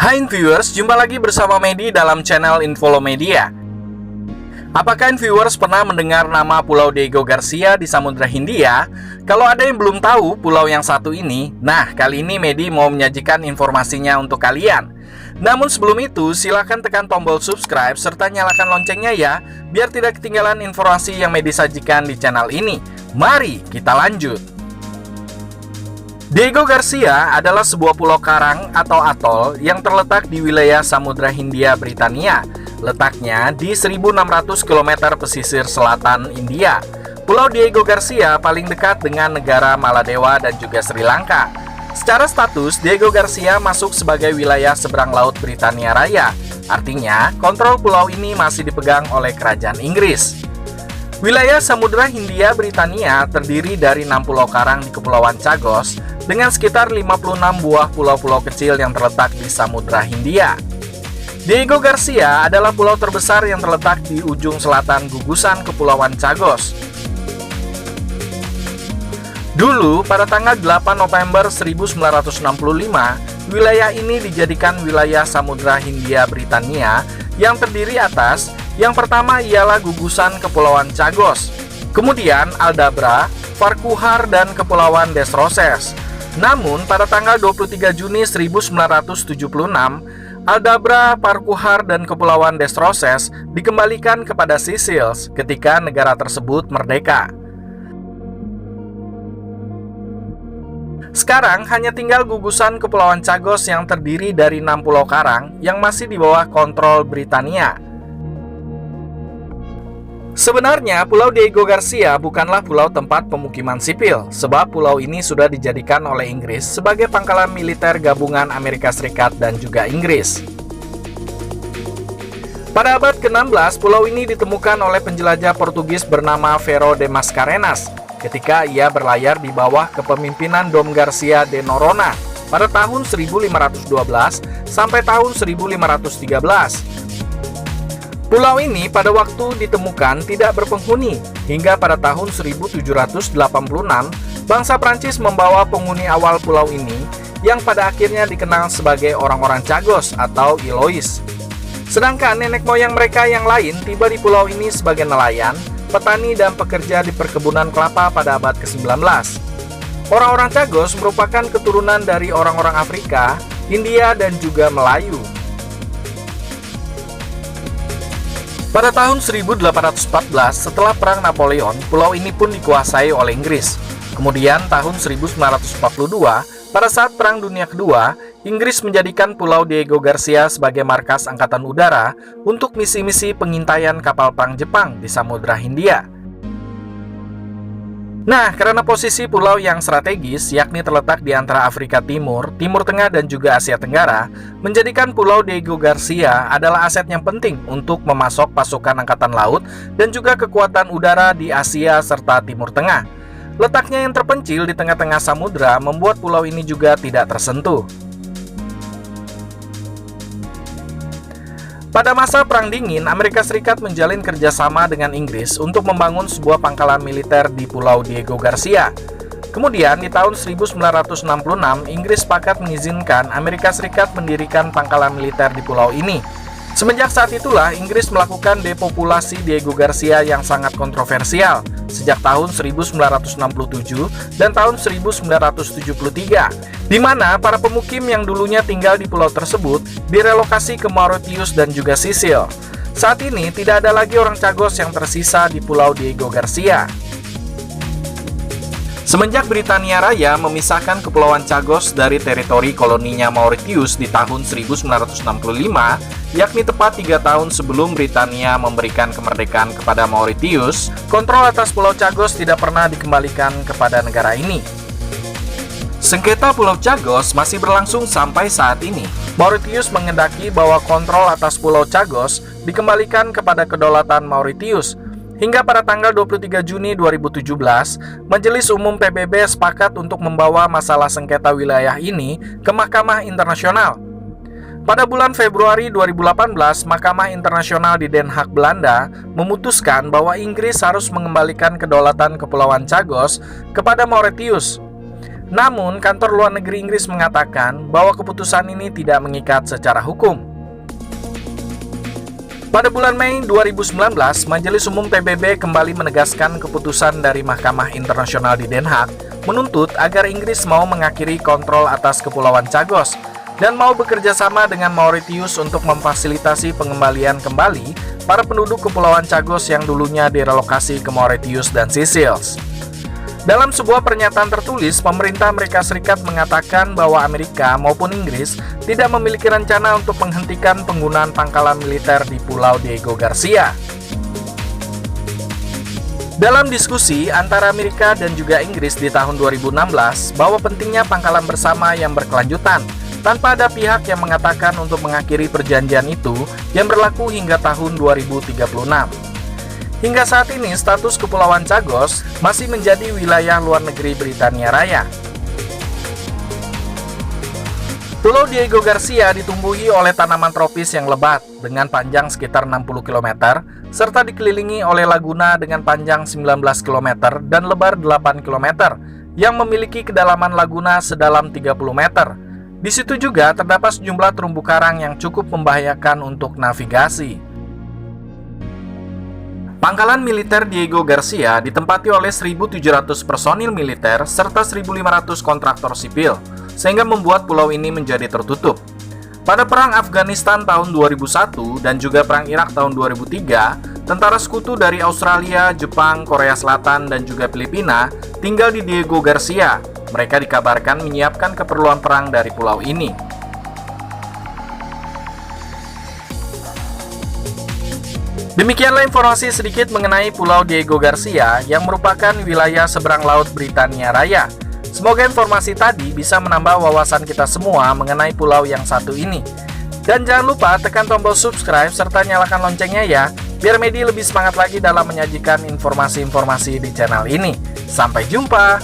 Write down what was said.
Hai viewers, jumpa lagi bersama Medi dalam channel Infolomedia. Apakah viewers pernah mendengar nama Pulau Diego Garcia di Samudra Hindia? Kalau ada yang belum tahu pulau yang satu ini, nah kali ini Medi mau menyajikan informasinya untuk kalian. Namun sebelum itu, silahkan tekan tombol subscribe serta nyalakan loncengnya ya, biar tidak ketinggalan informasi yang Medi sajikan di channel ini. Mari kita lanjut. Diego Garcia adalah sebuah pulau karang atau atol yang terletak di wilayah Samudra Hindia, Britania. Letaknya di 1.600 km pesisir selatan India. Pulau Diego Garcia paling dekat dengan negara Maladewa dan juga Sri Lanka. Secara status, Diego Garcia masuk sebagai wilayah seberang laut Britania Raya. Artinya, kontrol pulau ini masih dipegang oleh Kerajaan Inggris. Wilayah Samudra Hindia Britania terdiri dari 6 pulau karang di Kepulauan Chagos dengan sekitar 56 buah pulau-pulau kecil yang terletak di Samudra Hindia. Diego Garcia adalah pulau terbesar yang terletak di ujung selatan gugusan Kepulauan Chagos. Dulu, pada tanggal 8 November 1965, wilayah ini dijadikan wilayah Samudra Hindia Britania yang terdiri atas yang pertama ialah gugusan Kepulauan Chagos, kemudian Aldabra, Farquhar, dan Kepulauan Des Roches. Namun, pada tanggal 23 Juni 1976, Aldabra, Farquhar, dan Kepulauan Des Roches dikembalikan kepada Seychelles ketika negara tersebut merdeka. Sekarang hanya tinggal gugusan Kepulauan Chagos yang terdiri dari 6 pulau karang yang masih di bawah kontrol Britania. Sebenarnya, Pulau Diego Garcia bukanlah pulau tempat pemukiman sipil, sebab pulau ini sudah dijadikan oleh Inggris sebagai pangkalan militer gabungan Amerika Serikat dan juga Inggris. Pada abad ke-16, pulau ini ditemukan oleh penjelajah Portugis bernama Ferro de Mascarenhas ketika ia berlayar di bawah kepemimpinan Dom Garcia de Noronha pada tahun 1512 sampai tahun 1513. Pulau ini pada waktu ditemukan tidak berpenghuni, hingga pada tahun 1786 bangsa Prancis membawa penghuni awal pulau ini yang pada akhirnya dikenal sebagai orang-orang Chagos atau Ilois. Sedangkan nenek moyang mereka yang lain tiba di pulau ini sebagai nelayan, petani, dan pekerja di perkebunan kelapa pada abad ke-19. Orang-orang Chagos merupakan keturunan dari orang-orang Afrika, India, dan juga Melayu. Pada tahun 1814, setelah Perang Napoleon, pulau ini pun dikuasai oleh Inggris. Kemudian tahun 1942, pada saat Perang Dunia Kedua, Inggris menjadikan Pulau Diego Garcia sebagai markas Angkatan Udara untuk misi-misi pengintaian kapal perang Jepang di Samudra Hindia. Nah, karena posisi pulau yang strategis, yakni terletak di antara Afrika Timur, Timur Tengah, dan juga Asia Tenggara, menjadikan Pulau Diego Garcia adalah aset yang penting untuk memasok pasukan Angkatan Laut dan juga kekuatan udara di Asia serta Timur Tengah. Letaknya yang terpencil di tengah-tengah samudra membuat pulau ini juga tidak tersentuh. Pada masa Perang Dingin, Amerika Serikat menjalin kerjasama dengan Inggris untuk membangun sebuah pangkalan militer di Pulau Diego Garcia. Kemudian, di tahun 1966, Inggris sepakat mengizinkan Amerika Serikat mendirikan pangkalan militer di pulau ini. Semenjak saat itulah, Inggris melakukan depopulasi Diego Garcia yang sangat kontroversial sejak tahun 1967 dan tahun 1973, di mana para pemukim yang dulunya tinggal di pulau tersebut direlokasi ke Mauritius dan juga Seychelles. Saat ini tidak ada lagi orang Chagos yang tersisa di Pulau Diego Garcia. Semenjak Britania Raya memisahkan Kepulauan Chagos dari teritori koloninya Mauritius di tahun 1965, yakni tepat 3 tahun sebelum Britania memberikan kemerdekaan kepada Mauritius, kontrol atas Pulau Chagos tidak pernah dikembalikan kepada negara ini. Sengketa Pulau Chagos masih berlangsung sampai saat ini. Mauritius mengendaki bahwa kontrol atas Pulau Chagos dikembalikan kepada kedaulatan Mauritius. Hingga pada tanggal 23 Juni 2017, Majelis Umum PBB sepakat untuk membawa masalah sengketa wilayah ini ke Mahkamah Internasional. Pada bulan Februari 2018, Mahkamah Internasional di Den Haag, Belanda, memutuskan bahwa Inggris harus mengembalikan kedaulatan Kepulauan Chagos kepada Mauritius. Namun, kantor luar negeri Inggris mengatakan bahwa keputusan ini tidak mengikat secara hukum. Pada bulan Mei 2019, Majelis Umum PBB kembali menegaskan keputusan dari Mahkamah Internasional di Den Haag menuntut agar Inggris mau mengakhiri kontrol atas Kepulauan Chagos dan mau bekerja sama dengan Mauritius untuk memfasilitasi pengembalian kembali para penduduk Kepulauan Chagos yang dulunya direlokasi ke Mauritius dan Seychelles. Dalam sebuah pernyataan tertulis, pemerintah Amerika Serikat mengatakan bahwa Amerika maupun Inggris tidak memiliki rencana untuk menghentikan penggunaan pangkalan militer di Pulau Diego Garcia. Dalam diskusi antara Amerika dan juga Inggris di tahun 2016 bahwa pentingnya pangkalan bersama yang berkelanjutan, tanpa ada pihak yang mengatakan untuk mengakhiri perjanjian itu yang berlaku hingga tahun 2036. Hingga saat ini, status Kepulauan Chagos masih menjadi wilayah luar negeri Britania Raya. Pulau Diego Garcia ditumbuhi oleh tanaman tropis yang lebat dengan panjang sekitar 60 km, serta dikelilingi oleh laguna dengan panjang 19 km dan lebar 8 km, yang memiliki kedalaman laguna sedalam 30 meter. Di situ juga terdapat sejumlah terumbu karang yang cukup membahayakan untuk navigasi. Pangkalan militer Diego Garcia ditempati oleh 1.700 personil militer serta 1.500 kontraktor sipil, sehingga membuat pulau ini menjadi tertutup. Pada Perang Afghanistan tahun 2001 dan juga Perang Irak tahun 2003, tentara sekutu dari Australia, Jepang, Korea Selatan, dan juga Filipina tinggal di Diego Garcia. Mereka dikabarkan menyiapkan keperluan perang dari pulau ini. Demikianlah informasi sedikit mengenai Pulau Diego Garcia yang merupakan wilayah seberang laut Britania Raya. Semoga informasi tadi bisa menambah wawasan kita semua mengenai pulau yang satu ini. Dan jangan lupa tekan tombol subscribe serta nyalakan loncengnya ya, biar Medi lebih semangat lagi dalam menyajikan informasi-informasi di channel ini. Sampai jumpa!